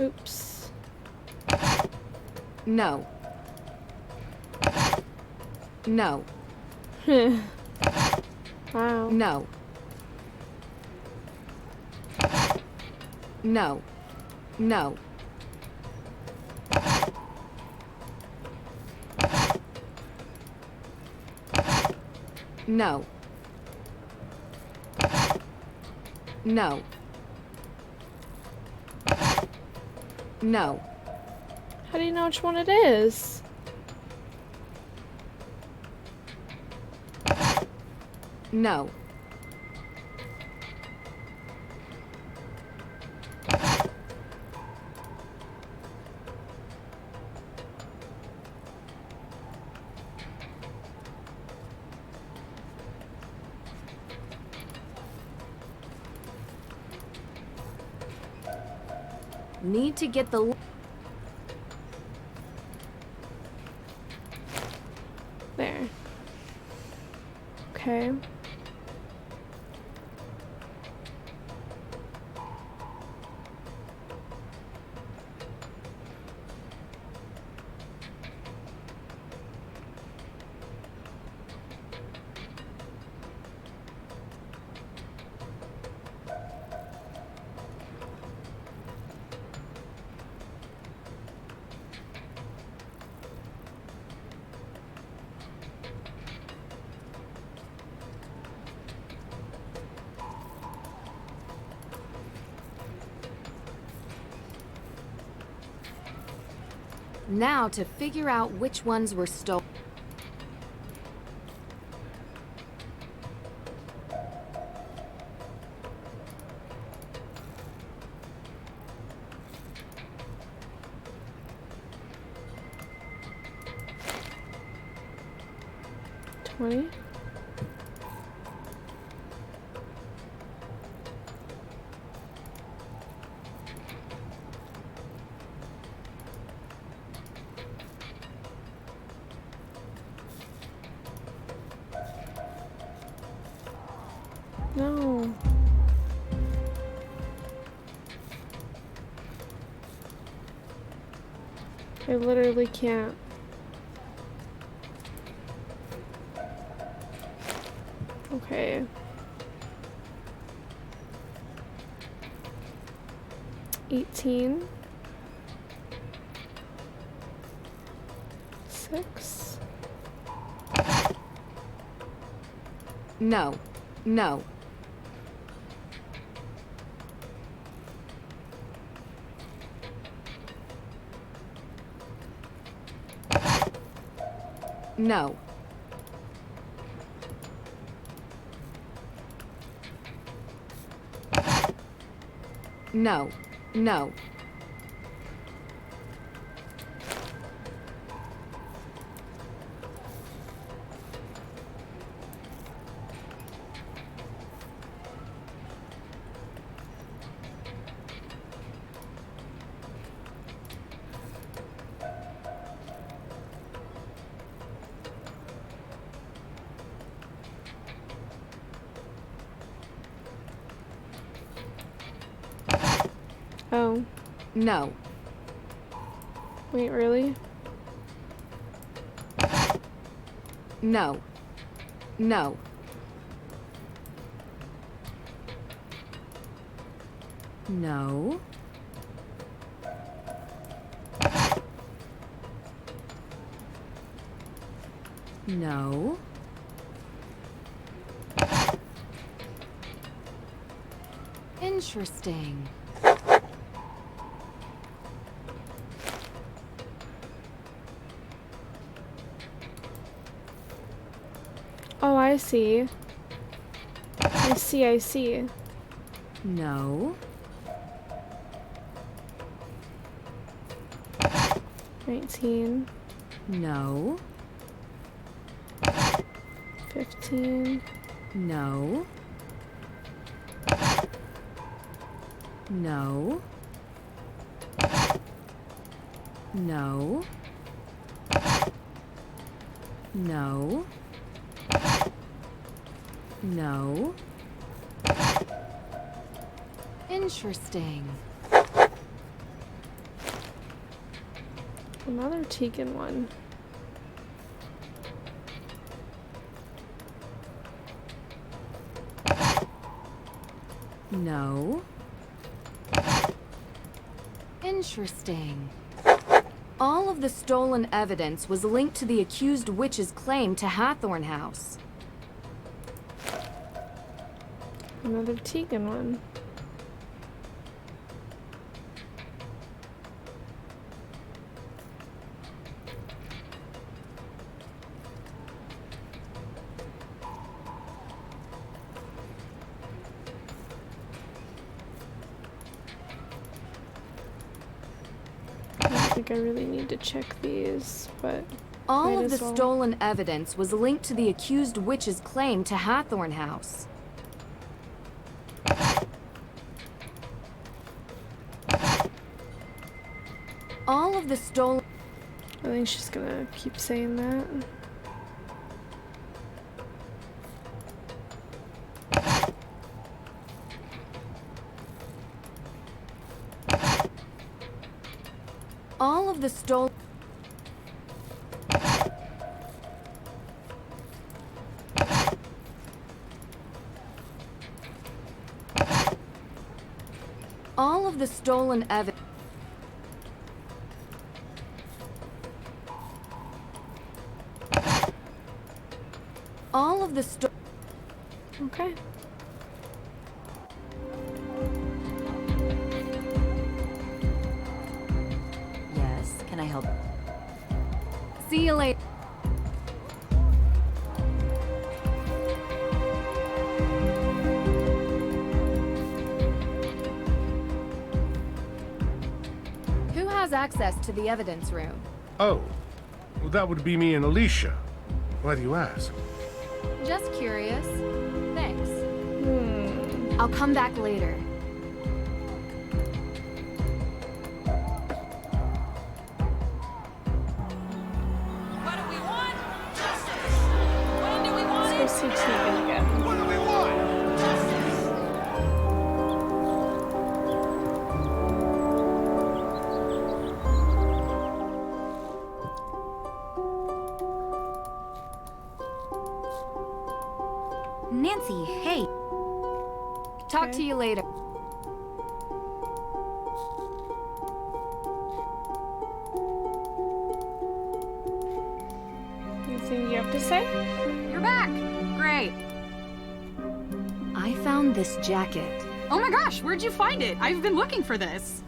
Oops. No. No. Wow. No. No. No. No. No. No. How do you know which one it is? No. Need to get the... There. Okay. Now to figure out which ones were stolen. $20. No. I literally can't. Okay. 18. 6. No. No. No. No. No. Oh. No. Wait, really? No. No. No. No. Interesting. Oh, I see. I see. No. 19. No. 15. No. No. No. No. No. Interesting. Another Tegan one. No. Interesting. All of the stolen evidence was linked to the accused witch's claim to Hathorn House. Another Tegan one. think I really need to check these, but All might of the as well. stolen evidence was linked to the accused witch's claim to Hathorn House. All of the stolen... I think she's gonna keep saying that. All of the stolen... All of the stolen evidence... All of the Okay. Yes, can I help? See you later. Who has access to the evidence room? Oh, well, that would be me and Alicia. Why do you ask? Just curious. Thanks. I'll come back later. Let's go see Tegan again. What do we want? Nancy, hey. Talk to you later. Anything you have to say? You're back. Great. I found this jacket. Oh my gosh, where'd you find it? I've been looking for this.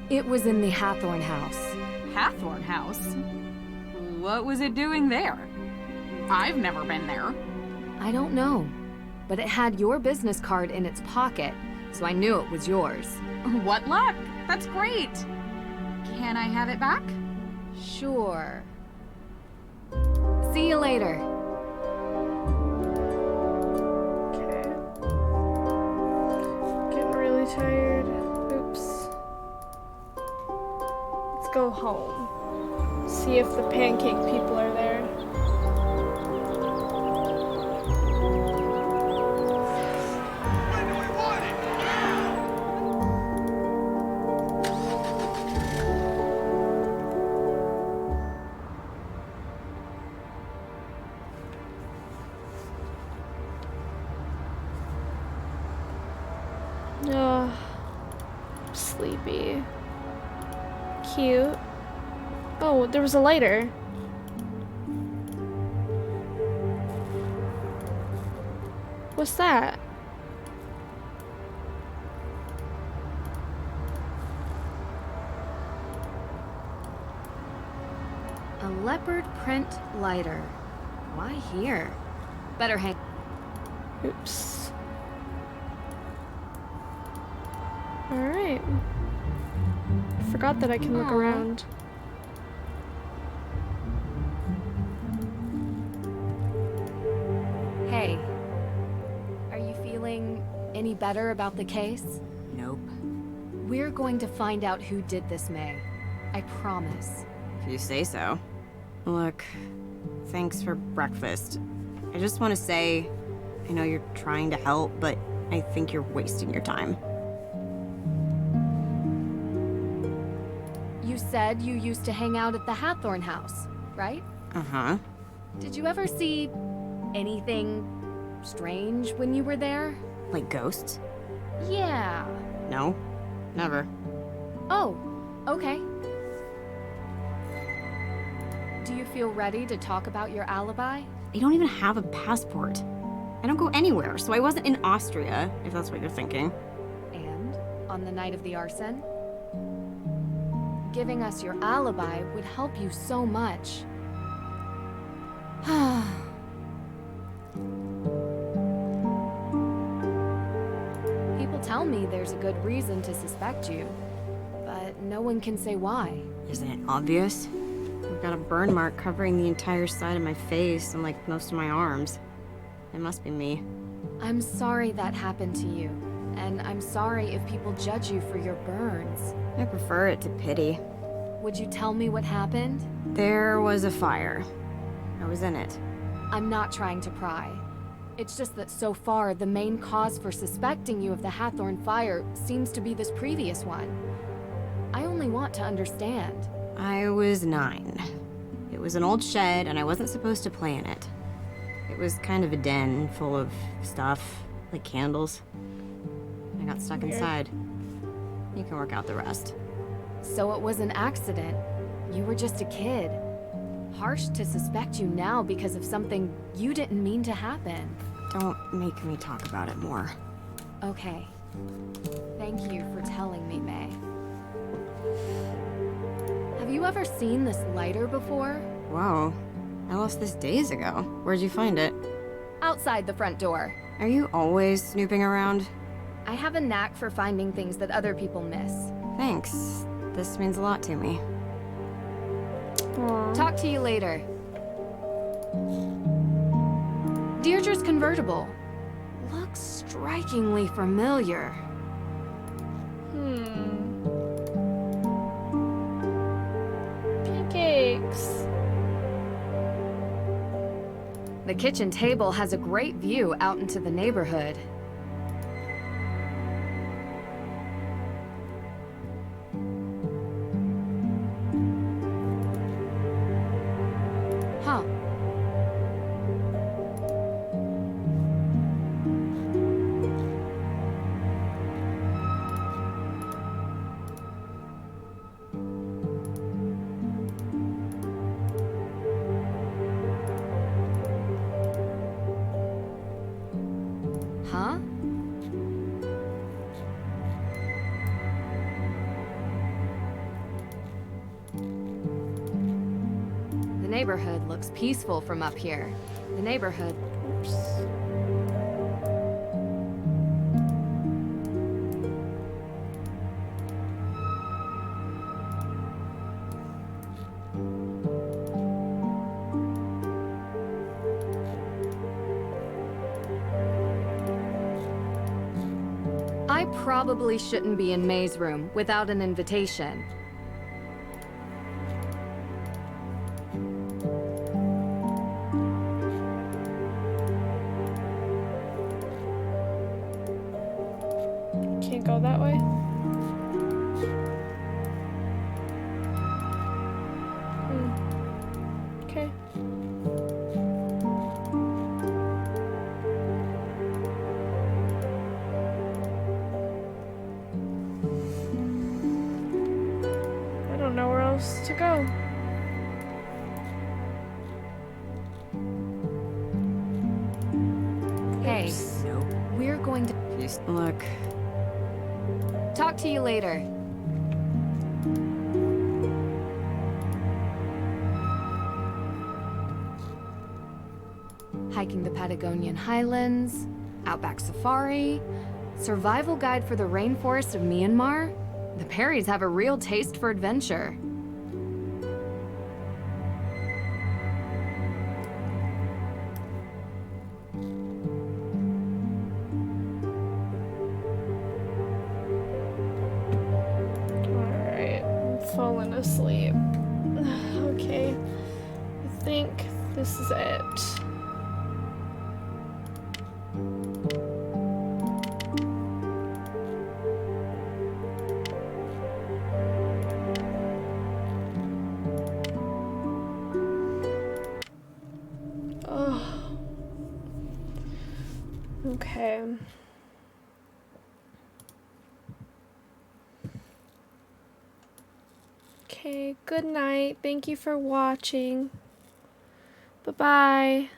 It was in the Hathorn house. Hathorn House? What was it doing there? I've never been there. I don't know, but it had your business card in its pocket, so I knew it was yours. What luck! That's great! Can I have it back? Sure. See you later. Okay. Getting really tired. Oops. Let's go home. See if the pancake people are there. When do we want it? Ugh. Sleepy. Cute. Oh, there was a lighter. What's that? A leopard print lighter. Why here? Better hang. Oops. Alright. Forgot that I can look Aw. around. Hey, are you feeling any better about the case? Nope. We're going to find out who did this, May. I promise. If you say so. Look, thanks for breakfast. I just want to say, I know you're trying to help, but I think you're wasting your time. You said you used to hang out at the Hathorn house, right? Uh-huh. Did you ever see anything strange when you were there? Like ghosts? Yeah. No, never. Oh, okay. Do you feel ready to talk about your alibi? I don't even have a passport. I don't go anywhere, so I wasn't in Austria, if that's what you're thinking. And on the night of the arson? Giving us your alibi would help you so much. People tell me there's a good reason to suspect you, but no one can say why. Isn't it obvious? I've got a burn mark covering the entire side of my face and like most of my arms. It must be me. I'm sorry that happened to you, and I'm sorry if people judge you for your burns. I prefer it to pity. Would you tell me what happened? There was a fire. I was in it. I'm not trying to pry. It's just that so far, the main cause for suspecting you of the Hathorn fire seems to be this previous one. I only want to understand. I was 9. It was an old shed, and I wasn't supposed to play in it. It was kind of a den full of stuff, like candles. I got stuck inside. You can work out the rest. So it was an accident. You were just a kid. Harsh to suspect you now because of something you didn't mean to happen. Don't make me talk about it more. Okay. Thank you for telling me, May. Have you ever seen this lighter before? Whoa. I lost this days ago. Where'd you find it? Outside the front door. Are you always snooping around? I have a knack for finding things that other people miss. Thanks. This means a lot to me. Aww. Talk to you later. Deirdre's convertible. Looks strikingly familiar. Pancakes. The kitchen table has a great view out into the neighborhood. Huh. Huh? The neighborhood looks peaceful from up here. The neighborhood... Oops. I probably shouldn't be in May's room without an invitation. Can't go that way. Okay. I don't know where else to go. Hey, Nope. we're going to Look, talk to you later. Hiking the Patagonian Highlands, Outback Safari, survival guide for the rainforest of Myanmar. The Perrys have a real taste for adventure. Alright, I'm falling asleep. Okay, I think this is it. Oh. Okay. Okay, good night. Thank you for watching. Bye-bye.